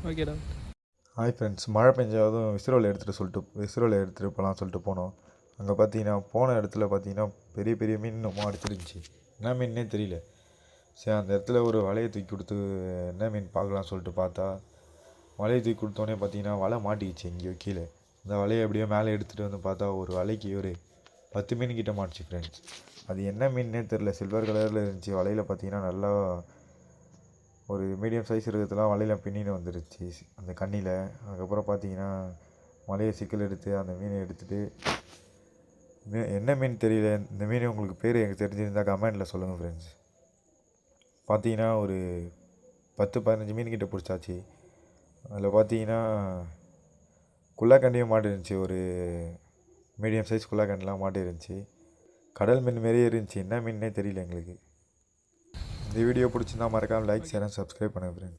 ஓகேடா. Hi friends, மழை பெஞ்சாதும் விசிறோலை எடுத்துகிட்டு போகலான்னு சொல்லிட்டு போனோம். அங்கே பார்த்தீங்கன்னா போன இடத்துல பார்த்தீங்கன்னா பெரிய பெரிய மீன் நம்ம அடிச்சிருந்துச்சி. என்ன மீன்னே தெரியல. சரி, அந்த இடத்துல ஒரு வலையை தூக்கி கொடுத்து என்ன மீன் பார்க்கலான்னு சொல்லிட்டு பார்த்தா, வலையை தூக்கி கொடுத்தோன்னே பார்த்தீங்கன்னா வலை மாட்டிக்கிச்சு எங்கேயோ கீழே. அந்த வலையை எப்படியோ மேலே எடுத்துகிட்டு வந்து பார்த்தா ஒரு வலைக்கு ஒரு 10 மீன் கிட்ட மாட்டுச்சு ஃப்ரெண்ட்ஸ். அது என்ன மீன்னே தெரில, சில்வர் கலரில் இருந்துச்சு. வலையில் பார்த்தீங்கன்னா நல்லா ஒரு மீடியம் சைஸ் இருக்கிறதுலாம் வலையில் பின்னின்னு வந்துருச்சு அந்த கண்ணியில். அதுக்கப்புறம் பார்த்தீங்கன்னா வலையை சிக்கல் எடுத்து அந்த மீனை எடுத்துகிட்டு, என்ன மீன் தெரியல. இந்த மீன் உங்களுக்கு பேர் எனக்கு தெரிஞ்சிருந்தால் கமெண்டில் சொல்லுங்கள் ஃப்ரெண்ட்ஸ். பார்த்தீங்கன்னா ஒரு 10-15 மீன் கிட்ட பிடிச்சாச்சு. அதில் பார்த்தீங்கன்னா குள்ளாக்கண்டையும் மாட்டிருந்துச்சி. ஒரு மீடியம் சைஸ் குள்ளாக்கண்டெலாம் மாட்டிருந்துச்சி. கடல் மீன் மாரியே இருந்துச்சு, என்ன மீன்னே தெரியல எங்களுக்கு. இந்த வீடியோ பிடிச்சிருந்தா மறக்காமல் லைக், ஷேர் அண்ட் சப்ஸ்கிரைப் பண்ணுங்கள் ஃப்ரெண்ட்ஸ்.